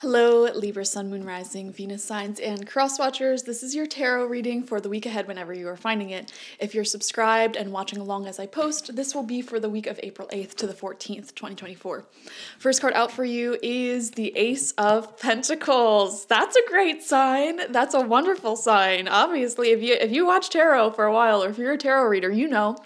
Hello, Libra, Sun, Moon, Rising, Venus signs, and cross watchers. This is your tarot reading for the week ahead whenever you are finding it. If you're subscribed and watching along as I post, this will be for the week of April 8th to the 14th, 2024. First card out for you is the Ace of Pentacles. That's a great sign. That's a wonderful sign. Obviously, if you watch tarot for a while, or if you're a tarot reader, you know.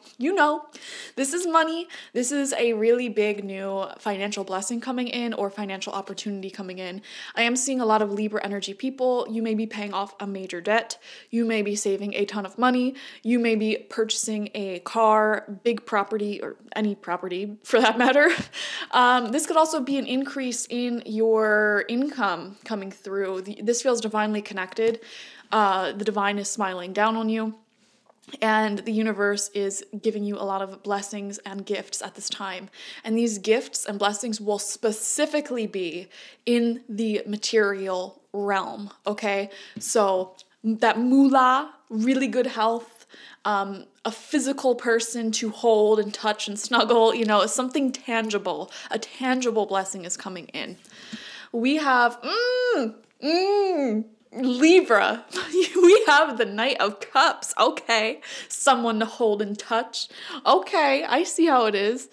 This is money. This is a really big new financial blessing coming in or financial opportunity coming in. I am seeing a lot of Libra energy people. You may be paying off a major debt. You may be saving a ton of money. You may be purchasing a car, big property, or any property for that matter. This could also be an increase in your income coming through. This feels divinely connected. The divine is smiling down on you. And the universe is giving you a lot of blessings and gifts at this time. And these gifts and blessings will specifically be in the material realm, okay? So that moolah, really good health, a physical person to hold and touch and snuggle, something tangible. A tangible blessing is coming in. We have, Libra, we have the Knight of Cups. Okay, someone to hold and touch. Okay, I see how it is.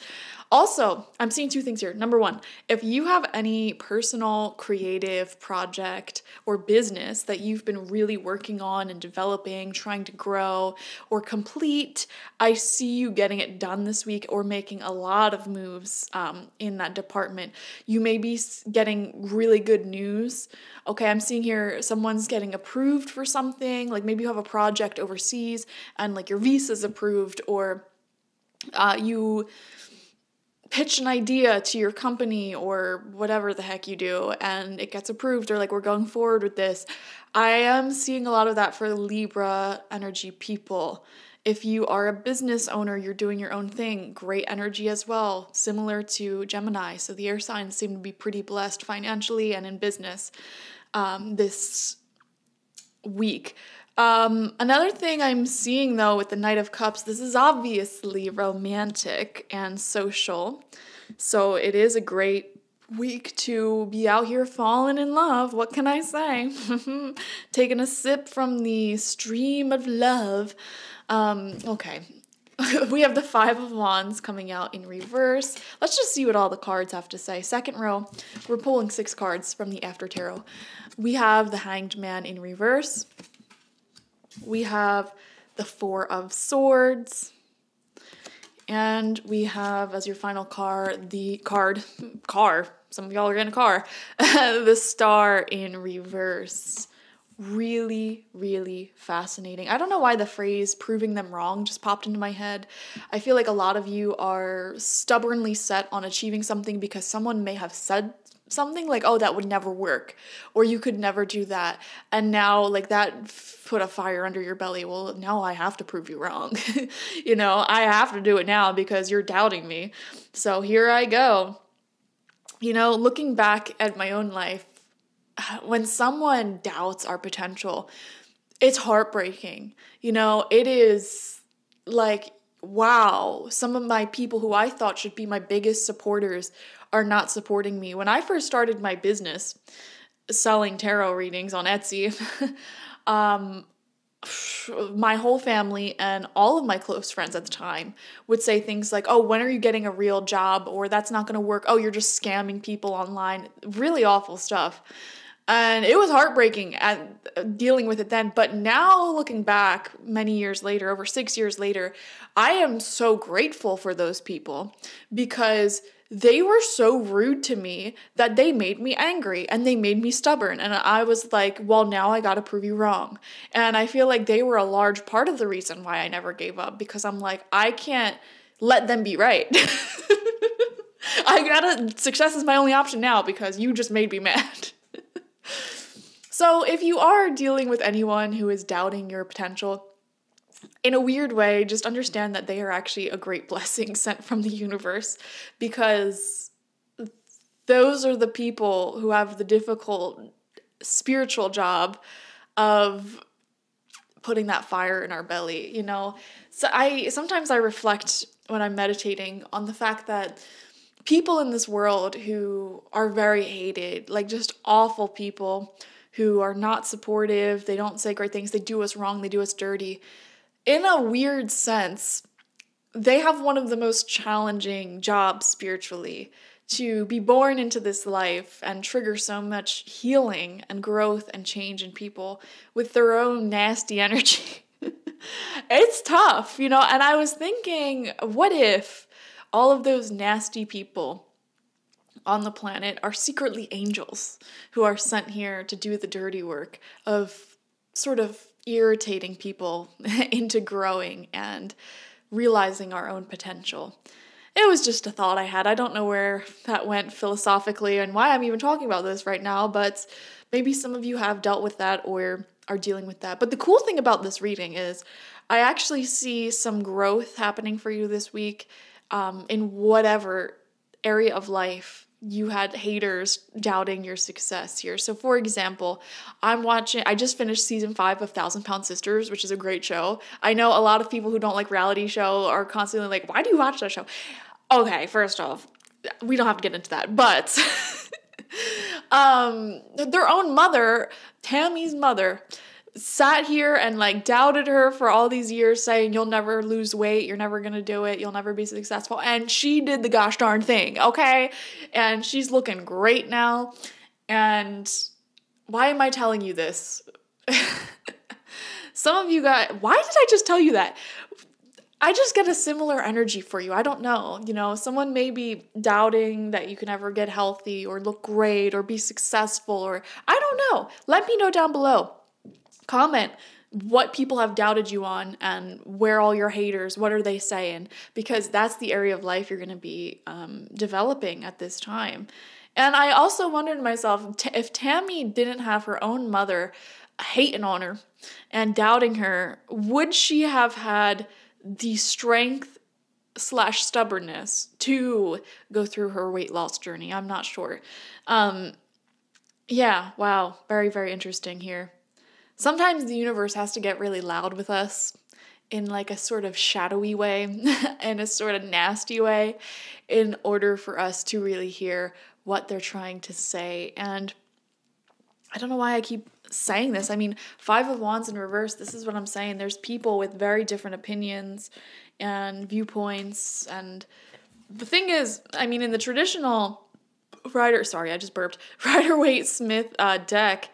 Also, I'm seeing two things here. Number one, if you have any personal creative project or business that you've been really working on and developing, trying to grow or complete, I see you getting it done this week or making a lot of moves in that department. You may be getting really good news. Okay, I'm seeing here someone's getting approved for something, like maybe you have a project overseas and like your visa's approved, or you pitch an idea to your company or whatever the heck you do and it gets approved, or like we're going forward with this. I am seeing a lot of that for Libra energy people. If you are a business owner, you're doing your own thing, great energy as well, similar to Gemini. So the air signs seem to be pretty blessed financially and in business this week. Another thing I'm seeing though with the Knight of Cups, this is obviously romantic and social. So it is a great week to be out here falling in love. What can I say? Taking a sip from the stream of love. Okay. We have the Five of Wands coming out in reverse. Let's just see what all the cards have to say. Second row, we're pulling 6 cards from the After Tarot. We have the Hanged Man in reverse. We have the Four of Swords. And we have, as your final card, some of y'all are getting a car, the Star in reverse. Really, really fascinating. I don't know why the phrase proving them wrong just popped into my head. I feel like a lot of you are stubbornly set on achieving something because someone may have said something like, oh, that would never work, or you could never do that. And now like that put a fire under your belly. Well, now I have to prove you wrong. I have to do it now because you're doubting me. So here I go. Looking back at my own life, when someone doubts our potential, it's heartbreaking. It is like, wow, some of my people who I thought should be my biggest supporters are not supporting me. When I first started my business selling tarot readings on Etsy, my whole family and all of my close friends at the time would say things like, oh, when are you getting a real job? Or that's not going to work. Oh, you're just scamming people online. Really awful stuff. And it was heartbreaking at dealing with it then. But now looking back many years later, over 6 years later, I am so grateful for those people because they were so rude to me that they made me angry and they made me stubborn. And I was like, well, now I got to prove you wrong. And I feel like they were a large part of the reason why I never gave up, because I'm like, I can't let them be right. Success is my only option now because you just made me mad. So if you are dealing with anyone who is doubting your potential, in a weird way, just understand that they are actually a great blessing sent from the universe, because those are the people who have the difficult spiritual job of putting that fire in our belly, So sometimes I reflect when I'm meditating on the fact that people in this world who are very hated, like just awful people who are not supportive, they don't say great things, they do us wrong, they do us dirty. In a weird sense, they have one of the most challenging jobs spiritually, to be born into this life and trigger so much healing and growth and change in people with their own nasty energy. It's tough, and I was thinking, what if all of those nasty people on the planet are secretly angels who are sent here to do the dirty work of sort of irritating people into growing and realizing our own potential. It was just a thought I had. I don't know where that went philosophically and why I'm even talking about this right now, but maybe some of you have dealt with that or are dealing with that. But the cool thing about this reading is I actually see some growth happening for you this week in whatever area of life you had haters doubting your success here. So for example, I just finished season 5 of 1,000-Pound Sisters, which is a great show. I know a lot of people who don't like reality show are constantly like, why do you watch that show? Okay, first off, we don't have to get into that, but their own mother, Tammy's mother, sat here and like doubted her for all these years, saying you'll never lose weight, you're never gonna do it, you'll never be successful, and she did the gosh darn thing, okay? And she's looking great now. And why am I telling you this? Some of you guys, why did I just tell you that? I just get a similar energy for you. I don't know. Someone may be doubting that you can ever get healthy or look great or be successful, or I don't know. Let me know down below. Comment what people have doubted you on and where all your haters, what are they saying? Because that's the area of life you're going to be developing at this time. And I also wondered to myself, if Tammy didn't have her own mother hating on her and doubting her, would she have had the strength / stubbornness to go through her weight loss journey? I'm not sure. Yeah, wow. Very, very interesting here. Sometimes the universe has to get really loud with us in like a sort of shadowy way, in a sort of nasty way, in order for us to really hear what they're trying to say. And I don't know why I keep saying this. I mean, 5 of Wands in reverse, this is what I'm saying. There's people with very different opinions and viewpoints. And the thing is, I mean, in the traditional Rider-Waite-Smith deck,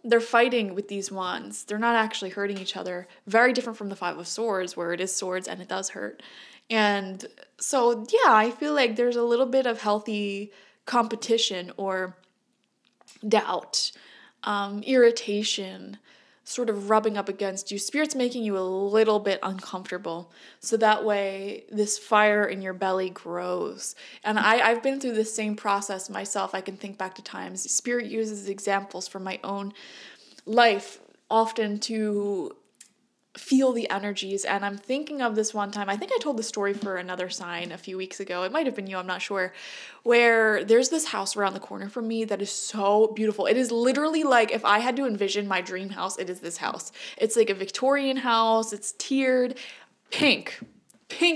they're fighting with these wands. They're not actually hurting each other. Very different from the 5 of Swords, where it is swords and it does hurt. And so, yeah, I feel like there's a little bit of healthy competition or doubt, irritation, sort of rubbing up against you. Spirit's making you a little bit uncomfortable. So that way this fire in your belly grows. And I've been through the same process myself. I can think back to times. Spirit uses examples from my own life often to feel the energies. And I'm thinking of this one time, I think I told the story for another sign a few weeks ago. It might have been you, I'm not sure, where there's this house around the corner from me that is so beautiful. It is literally like, if I had to envision my dream house, it is this house. It's like a Victorian house. It's tiered, pink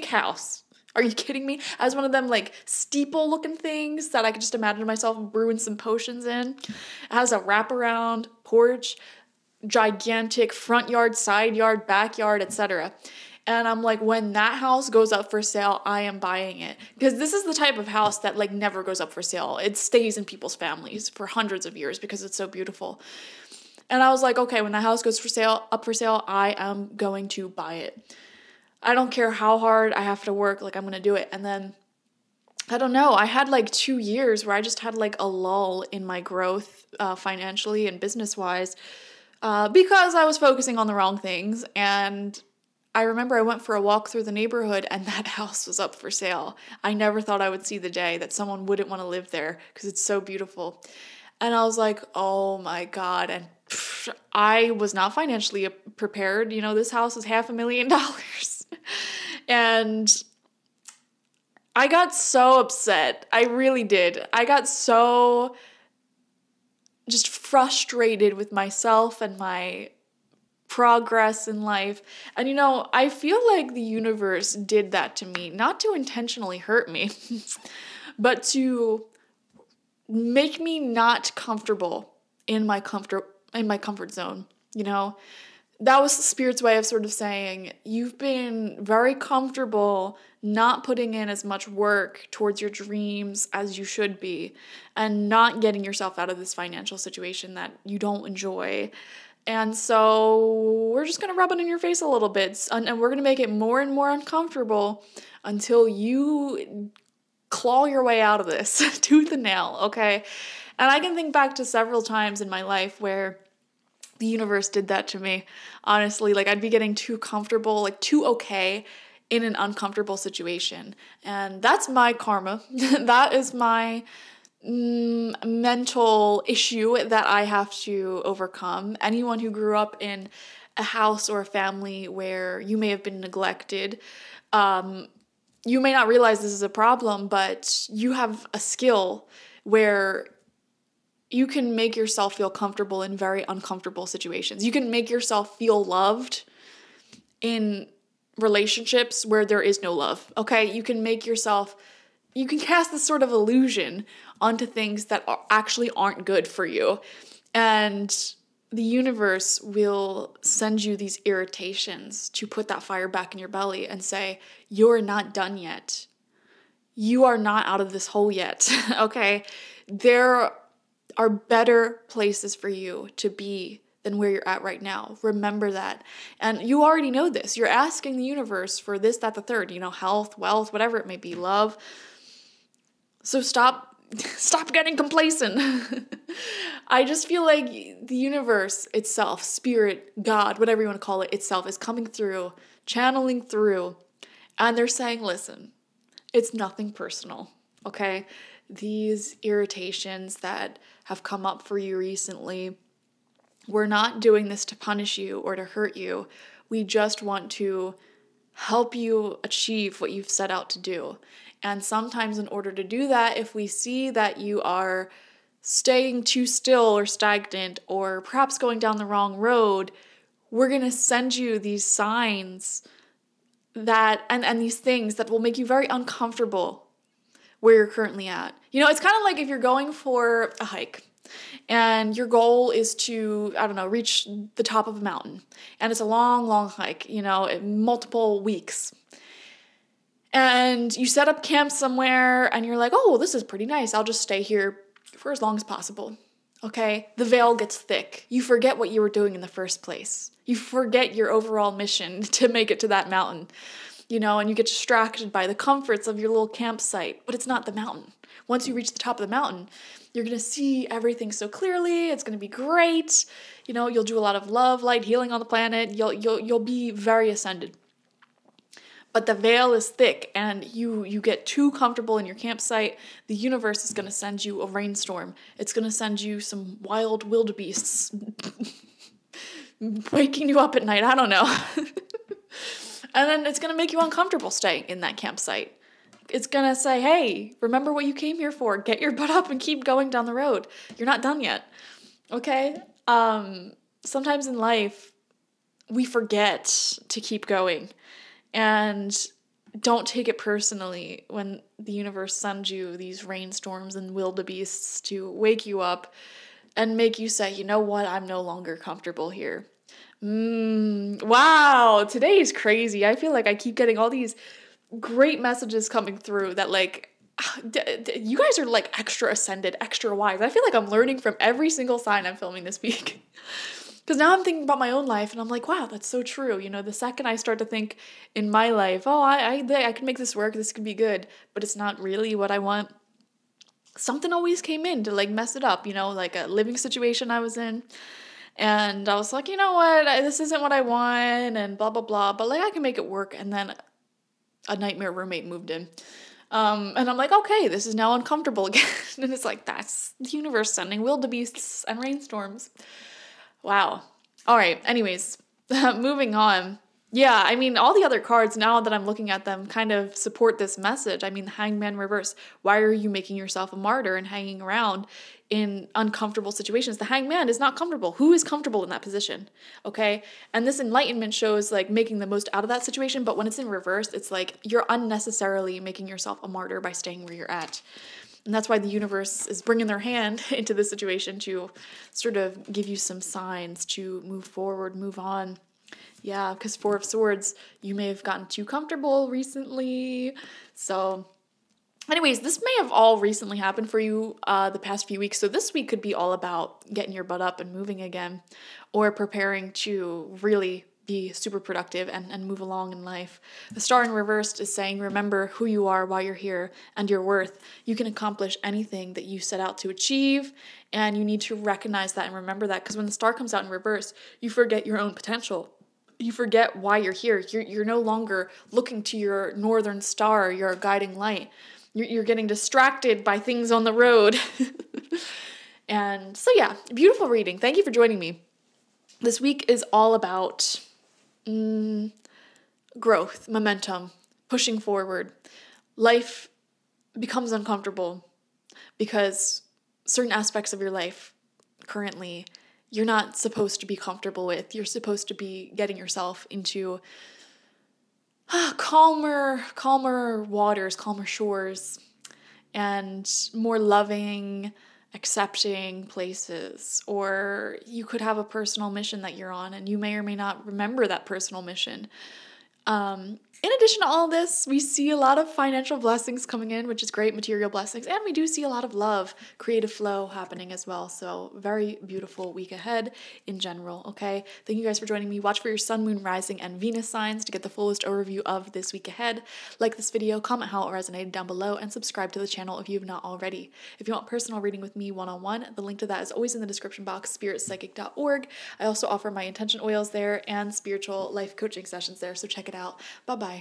house. Are you kidding me? It has one of them like steeple looking things that I could just imagine myself brewing some potions in. It has a wraparound porch, gigantic front yard, side yard, backyard, etc. And I'm like, when that house goes up for sale, I am buying it. Because this is the type of house that like never goes up for sale. It stays in people's families for hundreds of years because it's so beautiful. And I was like, okay, when the house goes up for sale, I am going to buy it. I don't care how hard I have to work, like I'm going to do it. And then, I don't know, I had like 2 years where I just had like a lull in my growth financially and business-wise, because I was focusing on the wrong things. And I remember I went for a walk through the neighborhood and that house was up for sale. I never thought I would see the day that someone wouldn't want to live there because it's so beautiful. And I was like, oh my God. And I was not financially prepared. This house was $500,000. And I got so upset. I really did. I got so just frustrated with myself and my progress in life. And I feel like the universe did that to me, not to intentionally hurt me, but to make me not comfortable in my comfort zone, you know? That was Spirit's way of sort of saying, you've been very comfortable not putting in as much work towards your dreams as you should be, and not getting yourself out of this financial situation that you don't enjoy. And so we're just going to rub it in your face a little bit, and we're going to make it more and more uncomfortable until you claw your way out of this tooth and nail, okay? And I can think back to several times in my life where the universe did that to me. Honestly, like I'd be getting too comfortable, like too okay in an uncomfortable situation. And that's my karma. That is my mental issue that I have to overcome. Anyone who grew up in a house or a family where you may have been neglected, you may not realize this is a problem, but you have a skill where you can make yourself feel comfortable in very uncomfortable situations. You can make yourself feel loved in relationships where there is no love, okay? You can cast this sort of illusion onto things that actually aren't good for you. And the universe will send you these irritations to put that fire back in your belly and say, you're not done yet. You are not out of this hole yet, okay? There are better places for you to be than where you're at right now. Remember that. And you already know this. You're asking the universe for this, that, the third, health, wealth, whatever it may be, love. So stop getting complacent. I just feel like the universe itself, spirit, God, whatever you want to call it, itself is coming through, channeling through, and they're saying, listen, it's nothing personal, okay? These irritations that have come up for you recently, we're not doing this to punish you or to hurt you. We just want to help you achieve what you've set out to do. And sometimes in order to do that, if we see that you are staying too still or stagnant or perhaps going down the wrong road, we're going to send you these signs that and these things that will make you very uncomfortable where you're currently at. It's kind of like if you're going for a hike and your goal is to, reach the top of a mountain. And it's a long, long hike, multiple weeks. And you set up camp somewhere and you're like, oh, this is pretty nice. I'll just stay here for as long as possible. Okay? The veil gets thick. You forget what you were doing in the first place. You forget your overall mission to make it to that mountain. And you get distracted by the comforts of your little campsite, but it's not the mountain. Once you reach the top of the mountain, you're going to see everything so clearly. It's going to be great. You'll do a lot of love, light, healing on the planet. You'll be very ascended. But the veil is thick and you get too comfortable in your campsite. The universe is going to send you a rainstorm. It's going to send you some wild wildebeests waking you up at night. I don't know. And then it's going to make you uncomfortable staying in that campsite. It's going to say, hey, remember what you came here for. Get your butt up and keep going down the road. You're not done yet. Okay? Sometimes in life, we forget to keep going. And don't take it personally when the universe sends you these rainstorms and wildebeests to wake you up and make you say, you know what, I'm no longer comfortable here. Wow, today is crazy. I feel like I keep getting all these great messages coming through that you guys are like extra ascended, extra wise. I feel like I'm learning from every single sign I'm filming this week. Because now I'm thinking about my own life and I'm like, wow, that's so true. The second I start to think in my life, oh, I can make this work, this could be good, but it's not really what I want. Something always came in to mess it up, like a living situation I was in. And I was like, you know what, this isn't what I want and blah, blah, blah. But I can make it work. And then a nightmare roommate moved in. And I'm like, okay, this is now uncomfortable again. And it's like, that's the universe sending wildebeests and rainstorms. Wow. All right. Anyways, moving on. Yeah, I mean, all the other cards, now that I'm looking at them, kind of support this message. I mean, the Hangman reverse. Why are you making yourself a martyr and hanging around in uncomfortable situations? The Hangman is not comfortable. Who is comfortable in that position? Okay? And this enlightenment shows like making the most out of that situation, but when it's in reverse, it's like you're unnecessarily making yourself a martyr by staying where you're at. And that's why the universe is bringing their hand into this situation to sort of give you some signs to move forward, move on. Yeah, because Four of Swords, you may have gotten too comfortable recently. So anyways, this may have all recently happened for you the past few weeks. So this week could be all about getting your butt up and moving again, or preparing to really be super productive and move along in life. The Star in reversed is saying, remember who you are while you're here and your worth. You can accomplish anything that you set out to achieve, and you need to recognize that and remember that, because when the Star comes out in reverse, you forget your own potential. You forget why you're here. You're no longer looking to your northern star, your guiding light. You're getting distracted by things on the road. And so yeah, beautiful reading. Thank you for joining me. This week is all about growth, momentum, pushing forward. Life becomes uncomfortable because certain aspects of your life currently you're not supposed to be comfortable with. You're supposed to be getting yourself into calmer waters, calmer shores, and more loving, accepting places. Or you could have a personal mission that you're on, and you may or may not remember that personal mission. In addition to all this, we see a lot of financial blessings coming in, which is great, material blessings, and we do see a lot of love, creative flow happening as well. So very beautiful week ahead in general, okay? Thank you guys for joining me. Watch for your sun, moon, rising, and Venus signs to get the fullest overview of this week ahead. Like this video, comment how it resonated down below, and subscribe to the channel if you have not already. If you want personal reading with me one-on-one, the link to that is always in the description box, spiritpsychic.org. I also offer my intention oils there and spiritual life coaching sessions there, so check it out. Bye-bye.